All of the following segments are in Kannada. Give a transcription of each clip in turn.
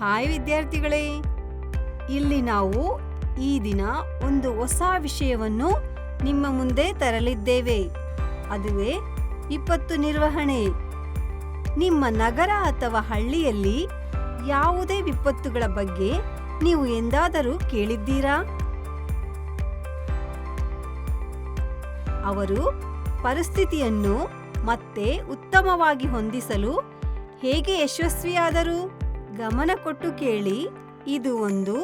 ಹಾಯ್ ವಿದ್ಯಾರ್ಥಿಗಳೇ, ಇಲ್ಲಿ ನಾವು ಈ ದಿನ ಒಂದು ಹೊಸ ವಿಷಯವನ್ನು ನಿಮ್ಮ ಮುಂದೆ ತರಲಿದ್ದೇವೆ. ಅದುವೇ ವಿಪತ್ತು ನಿರ್ವಹಣೆ. ನಿಮ್ಮ ನಗರ ಅಥವಾ ಹಳ್ಳಿಯಲ್ಲಿ ಯಾವುದೇ ವಿಪತ್ತುಗಳ ಬಗ್ಗೆ ನೀವು ಎಂದಾದರೂ ಕೇಳಿದ್ದೀರಾ? ಅವರು ಪರಿಸ್ಥಿತಿಯನ್ನು ಮತ್ತೆ ಉತ್ತಮವಾಗಿ ಹೊಂದಿಸಲು ಹೇಗೆ ಯಶಸ್ವಿಯಾದರು? ಗಮನ ಕೊಟ್ಟು ಕೇಳಿ. ಇದು ಒಂದು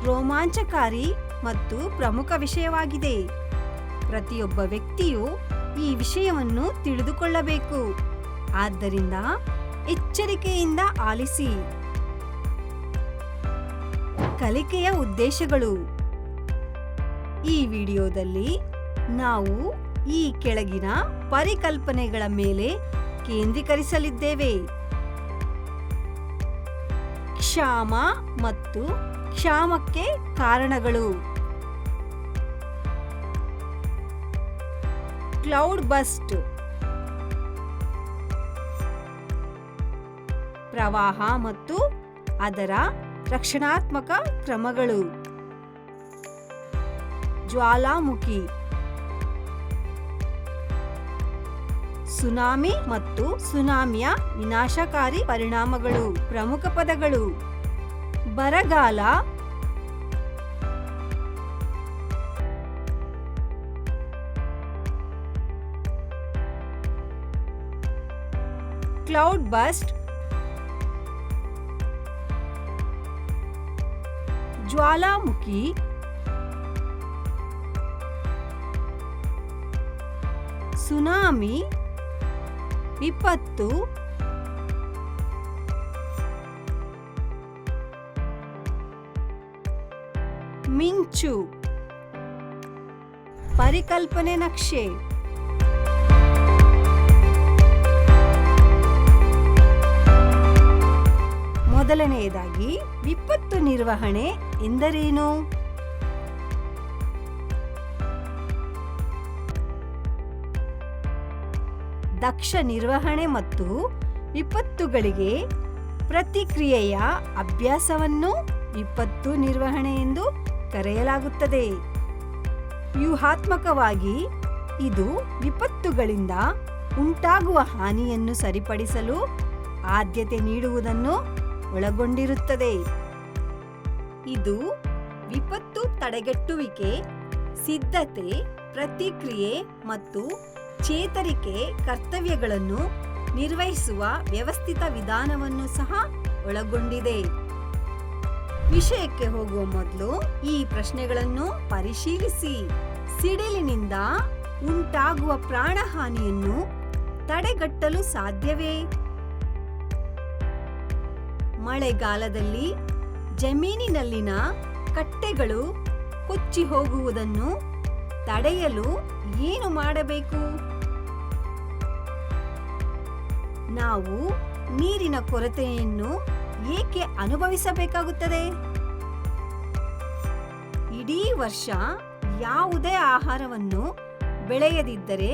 ರೋಮಾಂಚಕಾರಿ ಮತ್ತು ಪ್ರಮುಖ ವಿಷಯವಾಗಿದೆ. ಪ್ರತಿಯೊಬ್ಬ ವ್ಯಕ್ತಿಯು ಈ ವಿಷಯವನ್ನು ತಿಳಿದುಕೊಳ್ಳಬೇಕು. ಆದ್ದರಿಂದ ಎಚ್ಚರಿಕೆಯಿಂದ ಆಲಿಸಿ. ಕಲಿಕೆಯ ಉದ್ದೇಶಗಳು. ಈ ವಿಡಿಯೋದಲ್ಲಿ ನಾವು ಈ ಕೆಳಗಿನ ಪರಿಕಲ್ಪನೆಗಳ ಮೇಲೆ ಕೇಂದ್ರೀಕರಿಸಲಿದ್ದೇವೆ. ಕ್ಷಾಮ ಮತ್ತು ಕ್ಷಾಮಕ್ಕೆ ಕಾರಣಗಳು. ಕ್ಲೌಡ್ ಬಸ್ಟ್, ಪ್ರವಾಹ ಮತ್ತು ಅದರ ರಕ್ಷಣಾತ್ಮಕ ಕ್ರಮಗಳು. ಜ್ವಾಲಾಮುಖಿ, ಸುನಾಮಿ ಮತ್ತು ಸುನಾಮಿಯ ವಿನಾಶಕಾರಿ ಪರಿಣಾಮಗಳು. ಪ್ರಮುಖ ಪದಗಳು: ಬರಗಾಲ, ಕ್ಲೌಡ್ ಬಸ್ಟ್, ಜ್ವಾಲಾಮುಖಿ, ಸುನಾಮಿ, ವಿಪತ್ತು, ಮಿಂಚು. ಪರಿಕಲ್ಪನೆ ನಕ್ಷೆ. ಮೊದಲನೆಯದಾಗಿ, ವಿಪತ್ತು ನಿರ್ವಹಣೆ ಎಂದರೇನು? ದಕ್ಷ ನಿರ್ವಹಣೆ ಮತ್ತು ವಿಪತ್ತುಗಳಿಗೆ ಪ್ರತಿಕ್ರಿಯೆಯ ಅಭ್ಯಾಸವನ್ನು ವಿಪತ್ತು ನಿರ್ವಹಣೆ ಎಂದು ಕರೆಯಲಾಗುತ್ತದೆ. ವ್ಯೂಹಾತ್ಮಕವಾಗಿ, ಇದು ವಿಪತ್ತುಗಳಿಂದ ಉಂಟಾಗುವ ಹಾನಿಯನ್ನು ಸರಿಪಡಿಸಲು ಆದ್ಯತೆ ನೀಡುವುದನ್ನು ಒಳಗೊಂಡಿರುತ್ತದೆ. ಇದು ವಿಪತ್ತು ತಡೆಗಟ್ಟುವಿಕೆ, ಸಿದ್ಧತೆ, ಪ್ರತಿಕ್ರಿಯೆ ಮತ್ತು ಚೇತರಿಕೆ ಕರ್ತವ್ಯಗಳನ್ನು ನಿರ್ವಹಿಸುವ ವ್ಯವಸ್ಥಿತ ವಿಧಾನವನ್ನು ಸಹ ಒಳಗೊಂಡಿದೆ. ವಿಷಯಕ್ಕೆ ಹೋಗುವ ಮೊದಲು ಈ ಪ್ರಶ್ನೆಗಳನ್ನು ಪರಿಶೀಲಿಸಿ. ಸಿಡಿಲಿನಿಂದ ಉಂಟಾಗುವ ಪ್ರಾಣಹಾನಿಯನ್ನು ತಡೆಗಟ್ಟಲು ಸಾಧ್ಯವೇ? ಮಳೆಗಾಲದಲ್ಲಿ ಜಮೀನಿನಲ್ಲಿನ ಕಟ್ಟೆಗಳು ಕೊಚ್ಚಿ ಹೋಗುವುದನ್ನು ತಡೆಯಲು ಏನು ಮಾಡಬೇಕು? ನಾವು ನೀರಿನ ಕೊರತೆಯನ್ನು ಏಕೆ ಅನುಭವಿಸಬೇಕಾಗುತ್ತದೆ? ಇಡೀ ವರ್ಷ ಯಾವುದೇ ಆಹಾರವನ್ನು ಬೆಳೆಯದಿದ್ದರೆ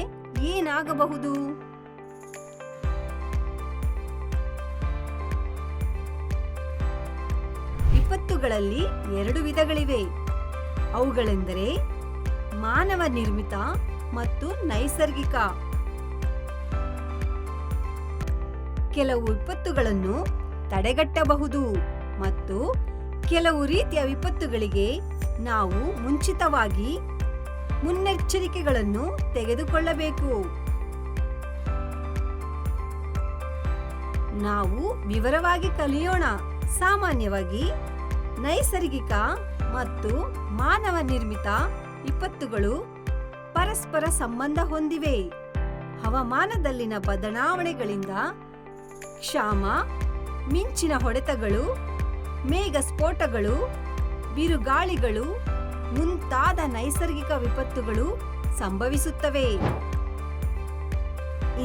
ಏನಾಗಬಹುದು? ವಿಪತ್ತುಗಳಲ್ಲಿ 2 ವಿಧಗಳಿವೆ. ಅವುಗಳೆಂದರೆ ಮಾನವ ನಿರ್ಮಿತ ಮತ್ತು ನೈಸರ್ಗಿಕ. ಕೆಲವು ವಿಪತ್ತುಗಳನ್ನು ತಡೆಗಟ್ಟಬಹುದು ಮತ್ತು ಕೆಲವು ರೀತಿಯ ವಿಪತ್ತುಗಳಿಗೆ ನಾವು ಮುಂಚಿತವಾಗಿ ಮುನ್ನೆಚ್ಚರಿಕೆಗಳನ್ನು ತೆಗೆದುಕೊಳ್ಳಬೇಕು. ನಾವು ವಿವರವಾಗಿ ಕಲಿಯೋಣ. ಸಾಮಾನ್ಯವಾಗಿ ನೈಸರ್ಗಿಕ ಮತ್ತು ಮಾನವ ನಿರ್ಮಿತ ವಿಪತ್ತುಗಳು ಪರಸ್ಪರ ಸಂಬಂಧ ಹೊಂದಿವೆ. ಹವಾಮಾನದಲ್ಲಿನ ಬದಲಾವಣೆಗಳಿಂದ ಕ್ಷಾಮ, ಮಿಂಚಿನ ಹೊಡೆತಗಳು, ಮೇಘ ಸ್ಫೋಟಗಳು, ಬಿರುಗಾಳಿಗಳು ಮುಂತಾದ ನೈಸರ್ಗಿಕ ವಿಪತ್ತುಗಳು ಸಂಭವಿಸುತ್ತವೆ.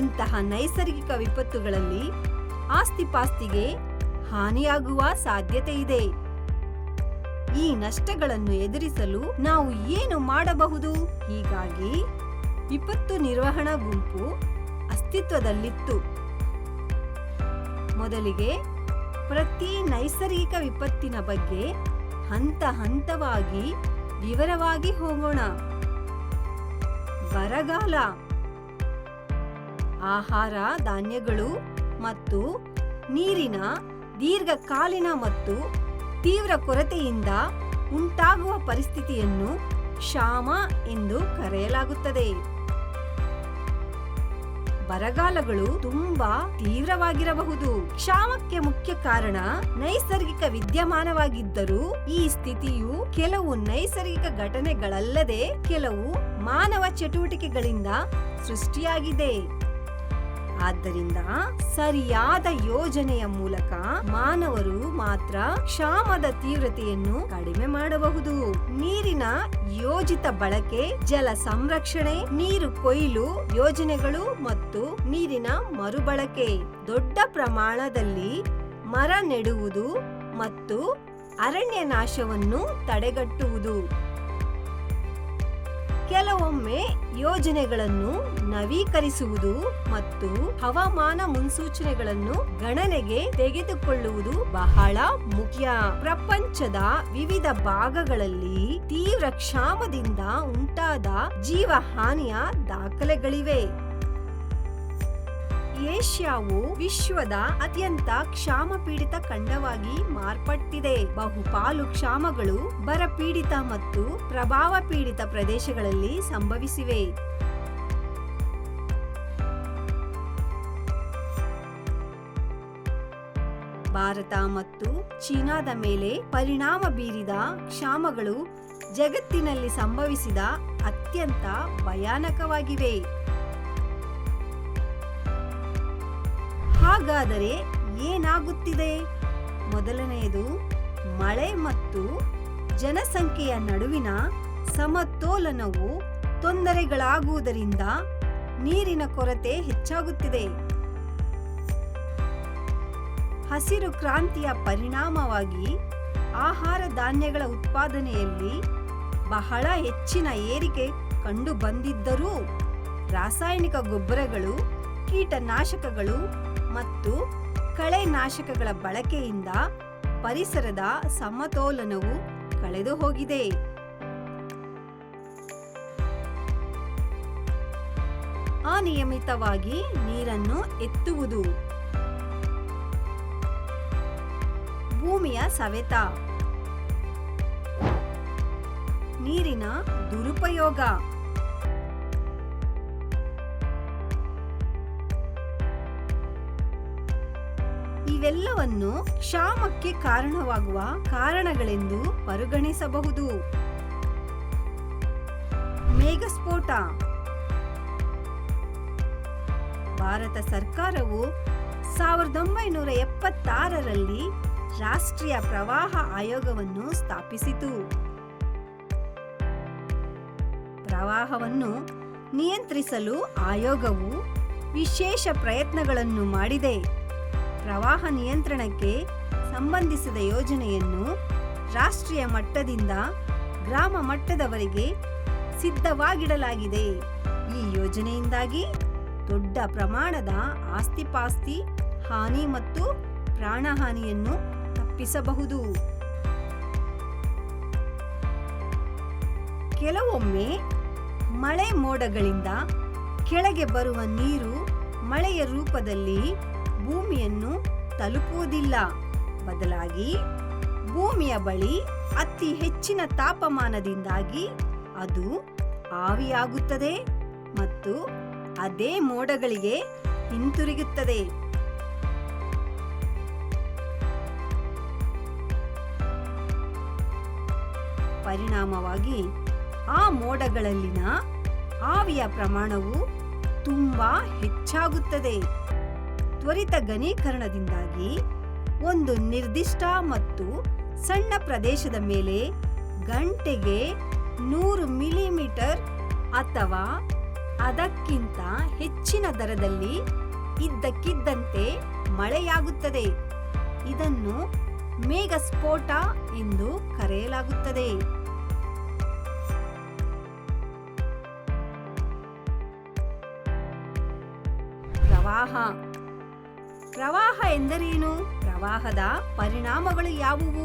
ಇಂತಹ ನೈಸರ್ಗಿಕ ವಿಪತ್ತುಗಳಲ್ಲಿ ಆಸ್ತಿಪಾಸ್ತಿಗೆ ಹಾನಿಯಾಗುವ ಸಾಧ್ಯತೆ ಇದೆ. ಈ ನಷ್ಟಗಳನ್ನು ಎದುರಿಸಲು ನಾವು ಏನು ಮಾಡಬಹುದು? ಹೀಗಾಗಿ ವಿಪತ್ತು ನಿರ್ವಹಣಾ ಗುಂಪು ಅಸ್ತಿತ್ವದಲ್ಲಿತ್ತು. ಮೊದಲಿಗೆ ಪ್ರತಿ ನೈಸರ್ಗಿಕ ವಿಪತ್ತಿನ ಬಗ್ಗೆ ಹಂತ ಹಂತವಾಗಿ ವಿವರವಾಗಿ ಹೋಗೋಣ. ಬರಗಾಲ, ಆಹಾರ ಧಾನ್ಯಗಳು ಮತ್ತು ನೀರಿನ ದೀರ್ಘಕಾಲೀನ ಮತ್ತು ತೀವ್ರ ಕೊರತೆಯಿಂದ ಉಂಟಾಗುವ ಪರಿಸ್ಥಿತಿಯನ್ನು ಕ್ಷಾಮ ಎಂದು ಕರೆಯಲಾಗುತ್ತದೆ. ಬರಗಾಲಗಳು ತುಂಬಾ ತೀವ್ರವಾಗಿರಬಹುದು. ಕ್ಷಾಮಕ್ಕೆ ಮುಖ್ಯ ಕಾರಣ ನೈಸರ್ಗಿಕ ವಿದ್ಯಮಾನವಾಗಿದ್ದರೂ ಈ ಸ್ಥಿತಿಯು ಕೆಲವು ನೈಸರ್ಗಿಕ ಘಟನೆಗಳಲ್ಲದೆ ಕೆಲವು ಮಾನವ ಚಟುವಟಿಕೆಗಳಿಂದ ಸೃಷ್ಟಿಯಾಗಿದೆ. ಆದ್ದರಿಂದ ಸರಿಯಾದ ಯೋಜನೆಯ ಮೂಲಕ ಮಾನವರು ಮಾತ್ರ ಕ್ಷಾಮದ ತೀವ್ರತೆಯನ್ನು ಕಡಿಮೆ ಮಾಡಬಹುದು. ನೀರಿನ ಯೋಜಿತ ಬಳಕೆ, ಜಲ ಸಂರಕ್ಷಣೆ, ನೀರು ಕೊಯ್ಲು ಯೋಜನೆಗಳು ಮತ್ತು ನೀರಿನ ಮರುಬಳಕೆ, ದೊಡ್ಡ ಪ್ರಮಾಣದಲ್ಲಿ ಮರ ನೆಡುವುದು ಮತ್ತು ಅರಣ್ಯ ನಾಶವನ್ನು ತಡೆಗಟ್ಟುವುದು. ಕೆಲವೊಮ್ಮೆ ಯೋಜನೆಗಳನ್ನು ನವೀಕರಿಸುವುದು ಮತ್ತು ಹವಾಮಾನ ಮುನ್ಸೂಚನೆಗಳನ್ನು ಗಣನೆಗೆ ತೆಗೆದುಕೊಳ್ಳುವುದು ಬಹಳ ಮುಖ್ಯ. ಪ್ರಪಂಚದ ವಿವಿಧ ಭಾಗಗಳಲ್ಲಿ ತೀವ್ರ ಕ್ಷಾಮದಿಂದ ಉಂಟಾದ ಜೀವ ಹಾನಿಯ ದಾಖಲೆಗಳಿವೆ. ಏಷ್ಯಾವು ವಿಶ್ವದ ಅತ್ಯಂತ ಕ್ಷಾಮ ಪೀಡಿತ ಖಂಡವಾಗಿ ಮಾರ್ಪಟ್ಟಿದೆ. ಬಹುಪಾಲು ಕ್ಷಾಮಗಳು ಬರಪೀಡಿತ ಮತ್ತು ಪ್ರಭಾವ ಪೀಡಿತ ಪ್ರದೇಶಗಳಲ್ಲಿ ಸಂಭವಿಸಿವೆ. ಭಾರತ ಮತ್ತು ಚೀನಾದ ಮೇಲೆ ಪರಿಣಾಮ ಬೀರಿದ ಕ್ಷಾಮಗಳು ಜಗತ್ತಿನಲ್ಲಿ ಸಂಭವಿಸಿದ ಅತ್ಯಂತ ಭಯಾನಕವಾಗಿವೆ. ಹಾಗಾದರೆ ಏನಾಗುತ್ತಿದೆ? ಮೊದಲನೆಯದು, ಮಳೆ ಮತ್ತು ಜನಸಂಖ್ಯೆಯ ನಡುವಿನ ಸಮತೋಲನವು ತೊಂದರೆಗಳಾಗುವುದರಿಂದ ನೀರಿನ ಕೊರತೆ ಹೆಚ್ಚಾಗುತ್ತಿದೆ. ಹಸಿರು ಕ್ರಾಂತಿಯ ಪರಿಣಾಮವಾಗಿ ಆಹಾರ ಧಾನ್ಯಗಳ ಉತ್ಪಾದನೆಯಲ್ಲಿ ಬಹಳ ಹೆಚ್ಚಿನ ಏರಿಕೆ ಕಂಡು ಬಂದಿದ್ದರೂ ರಾಸಾಯನಿಕ ಗೊಬ್ಬರಗಳು, ಕೀಟನಾಶಕಗಳು ಮತ್ತು ಕಳೆನಾಶಕಗಳ ಬಳಕೆಯಿಂದ ಪರಿಸರದ ಸಮತೋಲನವು ಕಳೆದು ಹೋಗಿದೆ. ಅನಿಯಮಿತವಾಗಿ ನೀರನ್ನು ಎತ್ತುವುದು, ಭೂಮಿಯ ಸವೆತ, ನೀರಿನ ದುರುಪಯೋಗ, ಇವೆಲ್ಲವನ್ನು ಕ್ಷಾಮಕ್ಕೆ ಕಾರಣವಾಗುವ ಕಾರಣಗಳೆಂದು ಪರಿಗಣಿಸಬಹುದು. ಮೇಘಸ್ಫೋಟ. ಭಾರತ ಸರ್ಕಾರವು 1976ರಲ್ಲಿ ರಾಷ್ಟ್ರೀಯ ಪ್ರವಾಹ ಆಯೋಗವನ್ನು ಸ್ಥಾಪಿಸಿತು. ಪ್ರವಾಹವನ್ನು ನಿಯಂತ್ರಿಸಲು ಆಯೋಗವು ವಿಶೇಷ ಪ್ರಯತ್ನಗಳನ್ನು ಮಾಡಿದೆ. ಪ್ರವಾಹ ನಿಯಂತ್ರಣಕ್ಕೆ ಸಂಬಂಧಿಸಿದ ಯೋಜನೆಯನ್ನು ರಾಷ್ಟ್ರೀಯ ಮಟ್ಟದಿಂದ ಗ್ರಾಮ ಮಟ್ಟದವರೆಗೆ ಸಿದ್ಧವಾಗಿಡಲಾಗಿದೆ. ಈ ಯೋಜನೆಯಿಂದಾಗಿ ದೊಡ್ಡ ಪ್ರಮಾಣದ ಆಸ್ತಿಪಾಸ್ತಿ ಹಾನಿ ಮತ್ತು ಪ್ರಾಣಹಾನಿಯನ್ನು ತಪ್ಪಿಸಬಹುದು. ಕೆಲವೊಮ್ಮೆ ಮಳೆ ಮೋಡಗಳಿಂದ ಕೆಳಗೆ ಬರುವ ನೀರು ಮಳೆಯ ರೂಪದಲ್ಲಿ ಭೂಮಿಯನ್ನು ತಲುಪುವುದಿಲ್ಲ. ಬದಲಾಗಿ ಭೂಮಿಯ ಬಳಿ ಅತಿ ಹೆಚ್ಚಿನ ತಾಪಮಾನದಿಂದಾಗಿ ಅದು ಆವಿಯಾಗುತ್ತದೆ ಮತ್ತು ಅದೇ ಮೋಡಗಳಿಗೆ ಹಿಂತಿರುಗುತ್ತದೆ. ಪರಿಣಾಮವಾಗಿ ಆ ಮೋಡಗಳಲ್ಲಿನ ಆವಿಯ ಪ್ರಮಾಣವು ತುಂಬಾ ಹೆಚ್ಚಾಗುತ್ತದೆ. ತ್ವರಿತ ಘನೀಕರಣದಿಂದಾಗಿ ಒಂದು ನಿರ್ದಿಷ್ಟ ಮತ್ತು ಸಣ್ಣ ಪ್ರದೇಶದ ಮೇಲೆ ಗಂಟೆಗೆ 100 ಮಿಲಿಮೀಟರ್ ಅಥವಾ ಅದಕ್ಕಿಂತ ಹೆಚ್ಚಿನ ದರದಲ್ಲಿ ಇದ್ದಕ್ಕಿದ್ದಂತೆ ಮಳೆಯಾಗುತ್ತದೆ. ಇದನ್ನು ಮೇಘಸ್ಫೋಟ ಎಂದು ಕರೆಯಲಾಗುತ್ತದೆ. ಪ್ರವಾಹ. ಪ್ರವಾಹ ಎಂದರೇನು? ಪ್ರವಾಹದ ಪರಿಣಾಮಗಳು ಯಾವುವು?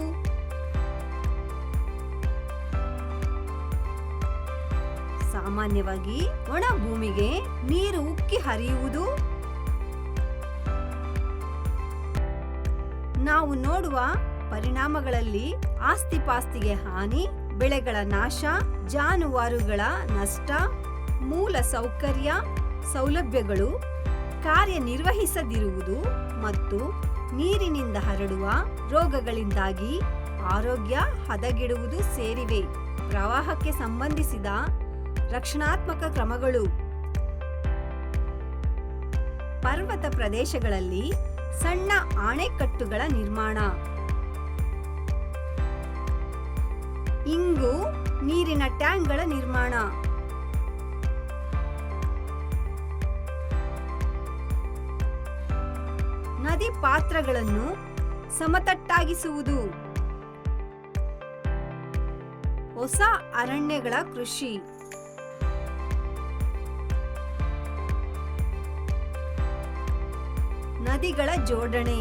ಸಾಮಾನ್ಯವಾಗಿ ಒಣ ಭೂಮಿಗೆ ನೀರು ಉಕ್ಕಿ ಹರಿಯುವುದು, ನಾವು ನೋಡುವ ಪರಿಣಾಮಗಳಲ್ಲಿ ಆಸ್ತಿಪಾಸ್ತಿಗೆ ಹಾನಿ, ಬೆಳೆಗಳ ನಾಶ, ಜಾನುವಾರುಗಳ ನಷ್ಟ, ಮೂಲ ಸೌಲಭ್ಯಗಳು ಕಾರ್ಯನಿರ್ವಹಿಸದಿರುವುದು ಮತ್ತು ನೀರಿನಿಂದ ಹರಡುವ ರೋಗಗಳಿಂದಾಗಿ ಆರೋಗ್ಯ ಹದಗೆಡುವುದು ಸೇರಿವೆ. ಪ್ರವಾಹಕ್ಕೆ ಸಂಬಂಧಿಸಿದ ರಕ್ಷಣಾತ್ಮಕ ಕ್ರಮಗಳು: ಪರ್ವತ ಪ್ರದೇಶಗಳಲ್ಲಿ ಸಣ್ಣ ಅಣೆಕಟ್ಟುಗಳ ನಿರ್ಮಾಣ, ಇಂಗು ನೀರಿನ ಟ್ಯಾಂಕ್ಗಳ ನಿರ್ಮಾಣ, ನದಿ ಪಾತ್ರಗಳನ್ನು ಸಮತಟ್ಟಾಗಿಸುವುದು, ಹೊಸ ಅರಣ್ಯಗಳ ಕೃಷಿ, ನದಿಗಳ ಜೋಡಣೆ,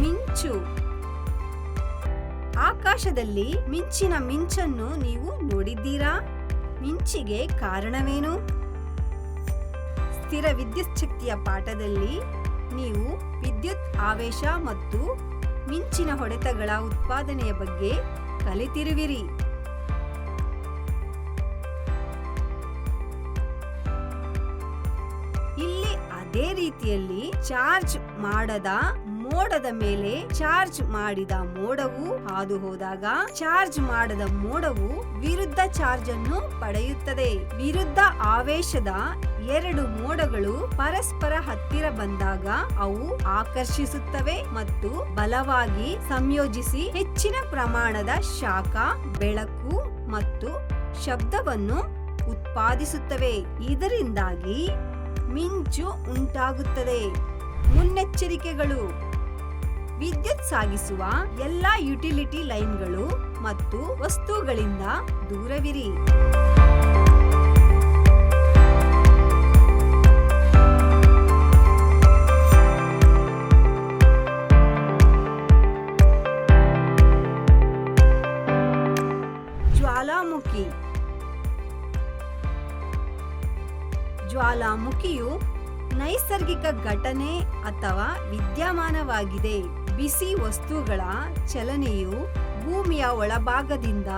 ಮಿಂಚು. ಆಕಾಶದಲ್ಲಿ ಮಿಂಚಿನ ಮಿಂಚನ್ನು ನೀವು ನೋಡಿದ್ದೀರಾ? ಮಿಂಚಿಗೆ ಕಾರಣವೇನು? ಸ್ಥಿರ ವಿದ್ಯುತ್ ಶಕ್ತಿಯ ಪಾಠದಲ್ಲಿ ನೀವು ವಿದ್ಯುತ್ ಆವೇಶ ಮತ್ತು ಮಿಂಚಿನ ಹೊಡೆತಗಳ ಉತ್ಪಾದನೆಯ ಬಗ್ಗೆ ಕಲಿತಿರುವಿರಿ. ಇಲ್ಲಿ ಅದೇ ರೀತಿಯಲ್ಲಿ ಚಾರ್ಜ್ ಮಾಡದ ಮೋಡದ ಮೇಲೆ ಚಾರ್ಜ್ ಮಾಡಿದ ಮೋಡವು ಹಾದು ಹೋದಾಗ ಚಾರ್ಜ್ ಮಾಡದ ಮೋಡವು ವಿರುದ್ಧ ಚಾರ್ಜ್ ಅನ್ನು ಪಡೆಯುತ್ತದೆ. ವಿರುದ್ಧ ಆವೇಶದ ಎರಡು ಮೋಡಗಳು ಪರಸ್ಪರ ಹತ್ತಿರ ಬಂದಾಗ ಅವು ಆಕರ್ಷಿಸುತ್ತವೆ ಮತ್ತು ಬಲವಾಗಿ ಸಂಯೋಜಿಸಿ ಹೆಚ್ಚಿನ ಪ್ರಮಾಣದ ಶಾಖ, ಬೆಳಕು ಮತ್ತು ಶಬ್ದವನ್ನು ಉತ್ಪಾದಿಸುತ್ತವೆ. ಇದರಿಂದಾಗಿ ಮಿಂಚು ಉಂಟಾಗುತ್ತದೆ. ಮುನ್ನೆಚ್ಚರಿಕೆಗಳು: ವಿದ್ಯುತ್ ಸಾಗಿಸುವ ಎಲ್ಲಾ ಯುಟಿಲಿಟಿ ಲೈನ್ಗಳು ಮತ್ತು ವಸ್ತುಗಳಿಂದ ದೂರವಿರಿ. ಜ್ವಾಲಾಮುಖಿ. ಜ್ವಾಲಾಮುಖಿಯು ನೈಸರ್ಗಿಕ ಘಟನೆ ಅಥವಾ ವಿದ್ಯಮಾನವಾಗಿದೆ. ಬಿಸಿ ವಸ್ತುಗಳ ಚಲನೆಯು ಭೂಮಿಯ ಒಳಭಾಗದಿಂದ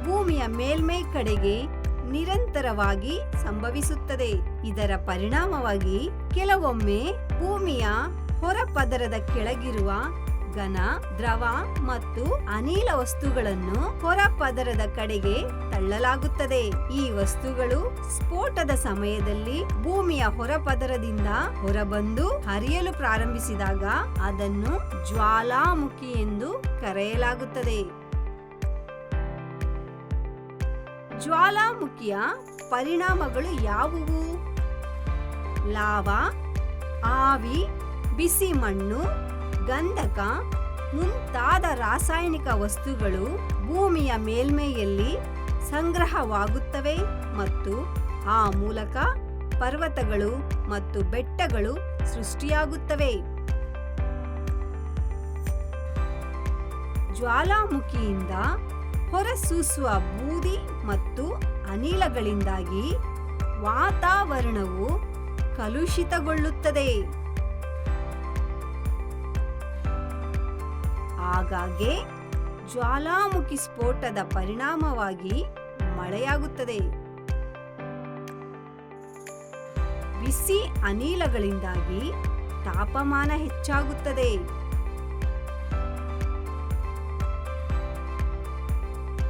ಭೂಮಿಯ ಮೇಲ್ಮೈ ಕಡೆಗೆ ನಿರಂತರವಾಗಿ ಸಂಭವಿಸುತ್ತದೆ. ಇದರ ಪರಿಣಾಮವಾಗಿ ಕೆಲವೊಮ್ಮೆ ಭೂಮಿಯ ಹೊರಪದರದ ಕೆಳಗಿರುವ ಘನ, ದ್ರವ ಮತ್ತು ಅನಿಲ ವಸ್ತುಗಳನ್ನು ಹೊರಪದರದ ಕಡೆಗೆ ತಳ್ಳಲಾಗುತ್ತದೆ. ಈ ವಸ್ತುಗಳು ಸ್ಫೋಟದ ಸಮಯದಲ್ಲಿ ಭೂಮಿಯ ಹೊರಪದರದಿಂದ ಹೊರಬಂದು ಹರಿಯಲು ಪ್ರಾರಂಭಿಸಿದಾಗ ಅದನ್ನು ಜ್ವಾಲಾಮುಖಿ ಎಂದು ಕರೆಯಲಾಗುತ್ತದೆ. ಜ್ವಾಲಾಮುಖಿಯ ಪರಿಣಾಮಗಳು ಯಾವುವು? ಲಾವಾ, ಆವಿ, ಬಿಸಿ ಮಣ್ಣು, ಗಂಧಕ ಮುಂತಾದ ರಾಸಾಯನಿಕ ವಸ್ತುಗಳು ಭೂಮಿಯ ಮೇಲ್ಮೈಯಲ್ಲಿ ಸಂಗ್ರಹವಾಗುತ್ತವೆ ಮತ್ತು ಆ ಮೂಲಕ ಪರ್ವತಗಳು ಮತ್ತು ಬೆಟ್ಟಗಳು ಸೃಷ್ಟಿಯಾಗುತ್ತವೆ. ಜ್ವಾಲಾಮುಖಿಯಿಂದ ಹೊರಸೂಸುವ ಬೂದಿ ಮತ್ತು ಅನಿಲಗಳಿಂದಾಗಿ ವಾತಾವರಣವು ಕಲುಷಿತಗೊಳ್ಳುತ್ತದೆ. ಆಗಾಗ್ಗೆ ಜ್ವಾಲಾಮುಖಿ ಸ್ಫೋಟದ ಪರಿಣಾಮವಾಗಿ ಮಳೆಯಾಗುತ್ತದೆ. ಬಿಸಿ ಅನಿಲಗಳಿಂದಾಗಿ ತಾಪಮಾನ ಹೆಚ್ಚಾಗುತ್ತದೆ.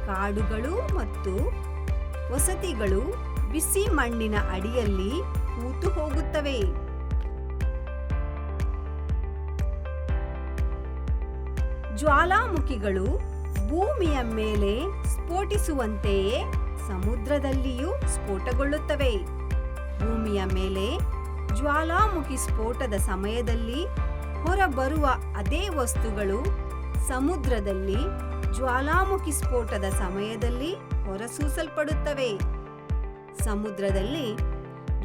ಕಾಡುಗಳು ಮತ್ತು ವಸತಿಗಳು ಬಿಸಿ ಮಣ್ಣಿನ ಅಡಿಯಲ್ಲಿ ಹೂತು ಹೋಗುತ್ತವೆ. ಜ್ವಾಲಾಮುಖಿಗಳು ಭೂಮಿಯ ಮೇಲೆ ಸ್ಫೋಟಿಸುವಂತೆಯೇ ಸಮುದ್ರದಲ್ಲಿಯೂ ಸ್ಫೋಟಗೊಳ್ಳುತ್ತವೆ. ಭೂಮಿಯ ಮೇಲೆ ಜ್ವಾಲಾಮುಖಿ ಸ್ಫೋಟದ ಸಮಯದಲ್ಲಿ ಹೊರಬರುವ ಅದೇ ವಸ್ತುಗಳು ಸಮುದ್ರದಲ್ಲಿ ಜ್ವಾಲಾಮುಖಿ ಸ್ಫೋಟದ ಸಮಯದಲ್ಲಿ ಹೊರಸೂಸಲ್ಪಡುತ್ತವೆ. ಸಮುದ್ರದಲ್ಲಿ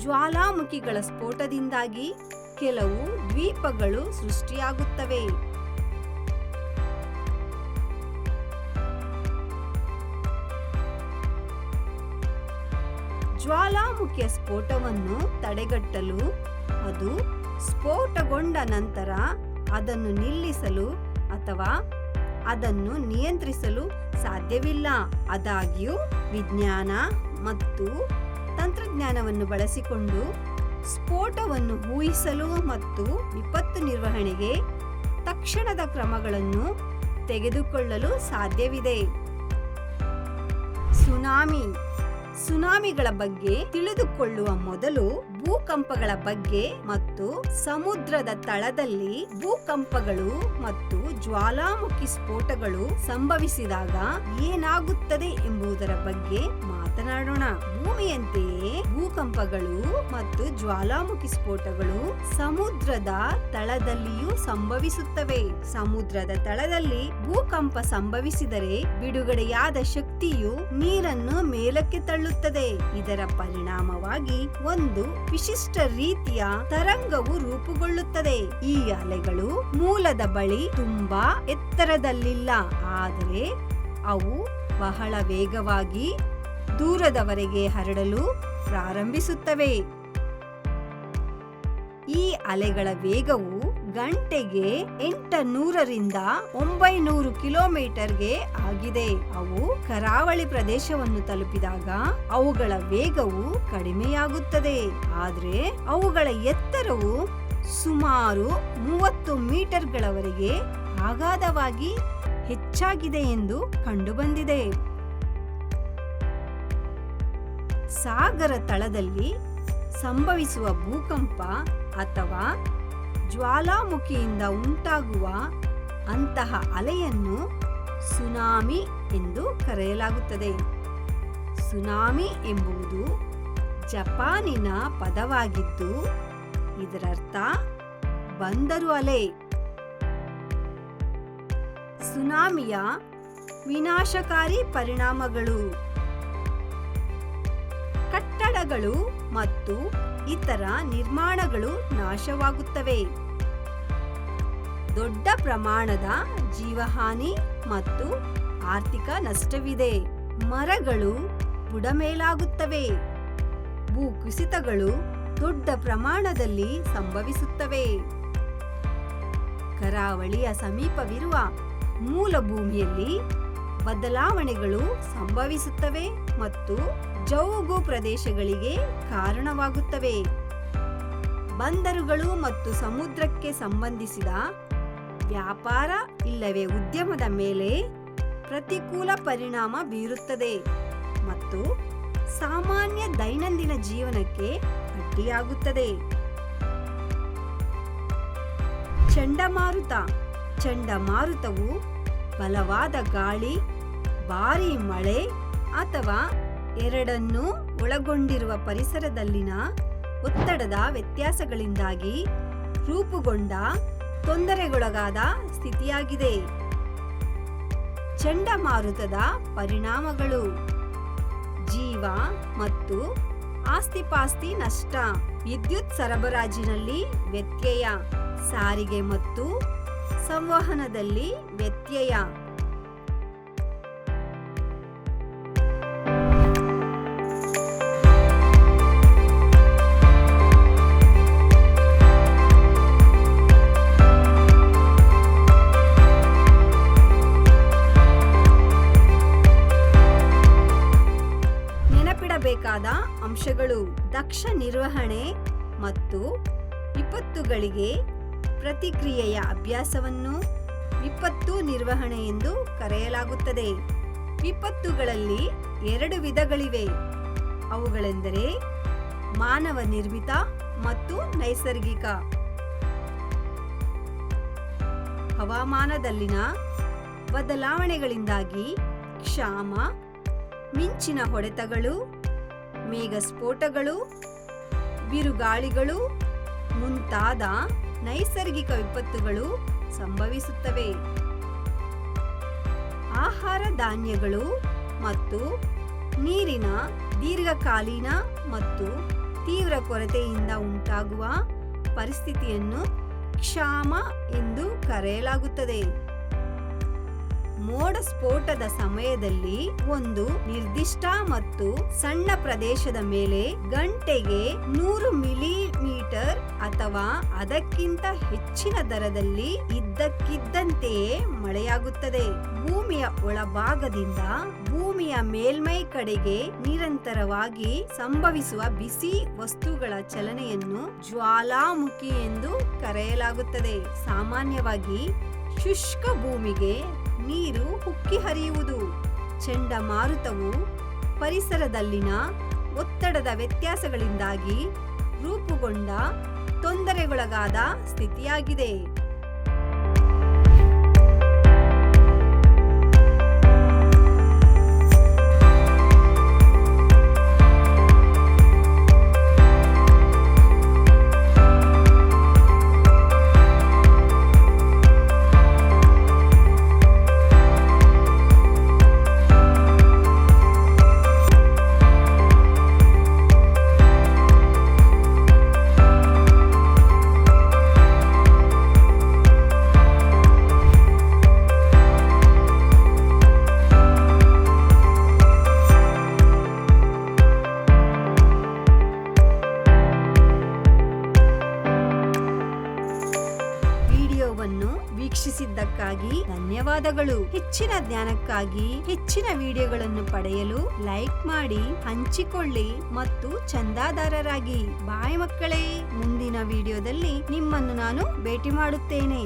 ಜ್ವಾಲಾಮುಖಿಗಳ ಸ್ಫೋಟದಿಂದಾಗಿ ಕೆಲವು ದ್ವೀಪಗಳು ಸೃಷ್ಟಿಯಾಗುತ್ತವೆ. ಜ್ವಾಲಾಮುಖಿಯ ಸ್ಫೋಟವನ್ನು ತಡೆಗಟ್ಟಲು, ಅದು ಸ್ಫೋಟಗೊಂಡ ನಂತರ ಅದನ್ನು ನಿಲ್ಲಿಸಲು ಅಥವಾ ಅದನ್ನು ನಿಯಂತ್ರಿಸಲು ಸಾಧ್ಯವಿಲ್ಲ. ಆದಾಗ್ಯೂ ವಿಜ್ಞಾನ ಮತ್ತು ತಂತ್ರಜ್ಞಾನವನ್ನು ಬಳಸಿಕೊಂಡು ಸ್ಫೋಟವನ್ನು ಊಹಿಸಲು ಮತ್ತು ವಿಪತ್ತು ನಿರ್ವಹಣೆಗೆ ತಕ್ಷಣದ ಕ್ರಮಗಳನ್ನು ತೆಗೆದುಕೊಳ್ಳಲು ಸಾಧ್ಯವಿದೆ. ಸುನಾಮಿಗಳ ಬಗ್ಗೆ ತಿಳಿದುಕೊಳ್ಳುವ ಮೊದಲು ಭೂಕಂಪಗಳ ಬಗ್ಗೆ ಮತ್ತು ಸಮುದ್ರದ ತಳದಲ್ಲಿ ಭೂಕಂಪಗಳು ಮತ್ತು ಜ್ವಾಲಾಮುಖಿ ಸ್ಫೋಟಗಳು ಸಂಭವಿಸಿದಾಗ ಏನಾಗುತ್ತದೆ ಎಂಬುದರ ಬಗ್ಗೆ ಮಾತನಾಡೋಣ. ಭೂಮಿಯಂತೆಯೇ ಭೂಕಂಪಗಳು ಮತ್ತು ಜ್ವಾಲಾಮುಖಿ ಸ್ಫೋಟಗಳು ಸಮುದ್ರದ ತಳದಲ್ಲಿಯೂ ಸಂಭವಿಸುತ್ತವೆ. ಸಮುದ್ರದ ತಳದಲ್ಲಿ ಭೂಕಂಪ ಸಂಭವಿಸಿದರೆ ಬಿಡುಗಡೆಯಾದ ಶಕ್ತಿಯು ನೀರನ್ನು ಮೇಲಕ್ಕೆ ತಳ್ಳುತ್ತದೆ. ಇದರ ಪರಿಣಾಮವಾಗಿ ಒಂದು ವಿಶಿಷ್ಟ ರೀತಿಯ ತರಂಗವು ರೂಪುಗೊಳ್ಳುತ್ತದೆ. ಈ ಅಲೆಗಳು ಮೂಲದ ಬಳಿ ತುಂಬಾ ಎತ್ತರದಲ್ಲಿಲ್ಲ, ಆದರೆ ಅವು ಬಹಳ ವೇಗವಾಗಿ ದೂರದವರೆಗೆ ಹರಡಲು ಪ್ರಾರಂಭಿಸುತ್ತವೆ. ಈ ಅಲೆಗಳ ವೇಗವು ಗಂಟೆಗೆ 800ರಿಂದ 900 ಕಿಲೋಮೀಟರ್ಗೆ ಆಗಿದೆ. ಅವು ಕರಾವಳಿ ಪ್ರದೇಶವನ್ನು ತಲುಪಿದಾಗ ಅವುಗಳ ವೇಗವು ಕಡಿಮೆಯಾಗುತ್ತದೆ, ಆದರೆ ಅವುಗಳ ಎತ್ತರವು ಸುಮಾರು 30 ಮೀಟರ್ಗಳವರೆಗೆ ಅಗಾಧವಾಗಿ ಹೆಚ್ಚಾಗಿದೆ ಎಂದು ಕಂಡುಬಂದಿದೆ. ಸಾಗರ ತಳದಲ್ಲಿ ಸಂಭವಿಸುವ ಭೂಕಂಪ ಅಥವಾ ಜ್ವಾಲಾಮುಖಿಯಿಂದ ಉಂಟಾಗುವ ಅಂತಹ ಅಲೆಯನ್ನು ಸುನಾಮಿ ಎಂದು ಕರೆಯಲಾಗುತ್ತದೆ. ಸುನಾಮಿ ಎಂಬುದು ಜಪಾನಿನ ಪದವಾಗಿದ್ದು ಇದರರ್ಥ ಬಂದರು ಅಲೆ. ಸುನಾಮಿಯ ವಿನಾಶಕಾರಿ ಪರಿಣಾಮಗಳು: ಕಟ್ಟಡಗಳು ಮತ್ತು ಇತರ ನಿರ್ಮಾಣಗಳು ನಾಶವಾಗುತ್ತವೆ. ದೊಡ್ಡ ಪ್ರಮಾಣದ ಜೀವಹಾನಿ ಮತ್ತು ಆರ್ಥಿಕ ನಷ್ಟವಿದೆ. ಮರಗಳು ಬುಡಮೇಲಾಗುತ್ತವೆ. ಭೂಕುಸಿತಗಳು ದೊಡ್ಡ ಪ್ರಮಾಣದಲ್ಲಿ ಸಂಭವಿಸುತ್ತವೆ. ಕರಾವಳಿಯ ಸಮೀಪವಿರುವ ಮೂಲ ಭೂಮಿಯಲ್ಲಿ ಬದಲಾವಣೆಗಳು ಸಂಭವಿಸುತ್ತವೆ ಮತ್ತು ಜೌಗು ಪ್ರದೇಶಗಳಿಗೆ ಕಾರಣವಾಗುತ್ತವೆ. ಬಂದರುಗಳು ಮತ್ತು ಸಮುದ್ರಕ್ಕೆ ಸಂಬಂಧಿಸಿದ ವ್ಯಾಪಾರ ಇಲ್ಲವೇ ಉದ್ಯಮದ ಮೇಲೆ ಪ್ರತಿಕೂಲ ಪರಿಣಾಮ ಬೀರುತ್ತದೆ ಮತ್ತು ಸಾಮಾನ್ಯ ದೈನಂದಿನ ಜೀವನಕ್ಕೆ ಅಡ್ಡಿಯಾಗುತ್ತದೆ. ಚಂಡಮಾರುತವು ಬಲವಾದ ಗಾಳಿ, ಭಾರೀ ಮಳೆ ಅಥವಾ ಎರಡನ್ನೂ ಒಳಗೊಂಡಿರುವ ಪರಿಸರದಲ್ಲಿನ ಒತ್ತಡದ ವ್ಯತ್ಯಾಸಗಳಿಂದಾಗಿ ರೂಪುಗೊಂಡ ತೊಂದರೆಗೊಳಗಾದ ಸ್ಥಿತಿಯಾಗಿದೆ. ಚಂಡಮಾರುತದ ಪರಿಣಾಮಗಳು: ಜೀವ ಮತ್ತು ಆಸ್ತಿಪಾಸ್ತಿ ನಷ್ಟ, ವಿದ್ಯುತ್ ಸರಬರಾಜಿನಲ್ಲಿ ವ್ಯತ್ಯಯ, ಸಾರಿಗೆ ಮತ್ತು ಸಂವಹನದಲ್ಲಿ ವ್ಯತ್ಯಯ. ನೆನಪಿಡಬೇಕಾದ ಅಂಶಗಳು: ದಕ್ಷ ನಿರ್ವಹಣೆ ಮತ್ತು ವಿಪತ್ತುಗಳಿಗೆ ಪ್ರತಿಕ್ರಿಯೆಯ ಅಭ್ಯಾಸವನ್ನು ವಿಪತ್ತು ನಿರ್ವಹಣೆ ಎಂದು ಕರೆಯಲಾಗುತ್ತದೆ. ವಿಪತ್ತುಗಳಲ್ಲಿ 2 ವಿಧಗಳಿವೆ. ಅವುಗಳೆಂದರೆ ಮಾನವ ನಿರ್ಮಿತ ಮತ್ತು ನೈಸರ್ಗಿಕ. ಹವಾಮಾನದಲ್ಲಿನ ಬದಲಾವಣೆಗಳಿಂದಾಗಿ ಕ್ಷಾಮ, ಮಿಂಚಿನ ಹೊಡೆತಗಳು, ಮೇಘಸ್ಫೋಟಗಳು, ಬಿರುಗಾಳಿಗಳು ಮುಂತಾದ ನೈಸರ್ಗಿಕ ವಿಪತ್ತುಗಳು ಸಂಭವಿಸುತ್ತವೆ. ಆಹಾರ ಧಾನ್ಯಗಳು ಮತ್ತು ನೀರಿನ ದೀರ್ಘಕಾಲೀನ ಮತ್ತು ತೀವ್ರ ಕೊರತೆಯಿಂದ ಉಂಟಾಗುವ ಪರಿಸ್ಥಿತಿಯನ್ನು ಕ್ಷಾಮ ಎಂದು ಕರೆಯಲಾಗುತ್ತದೆ. ಮೋಡ ಸ್ಫೋಟದ ಸಮಯದಲ್ಲಿ ಒಂದು ನಿರ್ದಿಷ್ಟ ಮತ್ತು ಸಣ್ಣ ಪ್ರದೇಶದ ಮೇಲೆ ಗಂಟೆಗೆ 100 ಮಿಲಿಮೀಟರ್ ಅಥವಾ ಅದಕ್ಕಿಂತ ಹೆಚ್ಚಿನ ದರದಲ್ಲಿ ಇದ್ದಕ್ಕಿದ್ದಂತೆಯೇ ಮಳೆಯಾಗುತ್ತದೆ. ಭೂಮಿಯ ಒಳಭಾಗದಿಂದ ಭೂಮಿಯ ಮೇಲ್ಮೈ ಕಡೆಗೆ ನಿರಂತರವಾಗಿ ಸಂಭವಿಸುವ ಬಿಸಿ ವಸ್ತುಗಳ ಚಲನೆಯನ್ನು ಜ್ವಾಲಾಮುಖಿ ಎಂದು ಕರೆಯಲಾಗುತ್ತದೆ. ಸಾಮಾನ್ಯವಾಗಿ ಶುಷ್ಕ ಭೂಮಿಗೆ ನೀರು ಉಕ್ಕಿ ಹರಿಯುವುದು ಚಂಡಮಾರುತವು ಪರಿಸರದಲ್ಲಿನ ಒತ್ತಡದ ವ್ಯತ್ಯಾಸಗಳಿಂದಾಗಿ ರೂಪುಗೊಂಡ ತೊಂದರೆಗೊಳಗಾದ ಸ್ಥಿತಿಯಾಗಿದೆ. ವೀಕ್ಷಿಸಿದ್ದಕ್ಕಾಗಿ ಧನ್ಯವಾದಗಳು. ಹೆಚ್ಚಿನ ಜ್ಞಾನಕ್ಕಾಗಿ ಹೆಚ್ಚಿನ ವಿಡಿಯೋಗಳನ್ನು ಪಡೆಯಲು ಲೈಕ್ ಮಾಡಿ, ಹಂಚಿಕೊಳ್ಳಿ ಮತ್ತು ಚಂದಾದಾರರಾಗಿ. ಬಾಯ್ ಮಕ್ಕಳೇ, ಮುಂದಿನ ವಿಡಿಯೋದಲ್ಲಿ ನಿಮ್ಮನ್ನು ನಾನು ಭೇಟಿ ಮಾಡುತ್ತೇನೆ.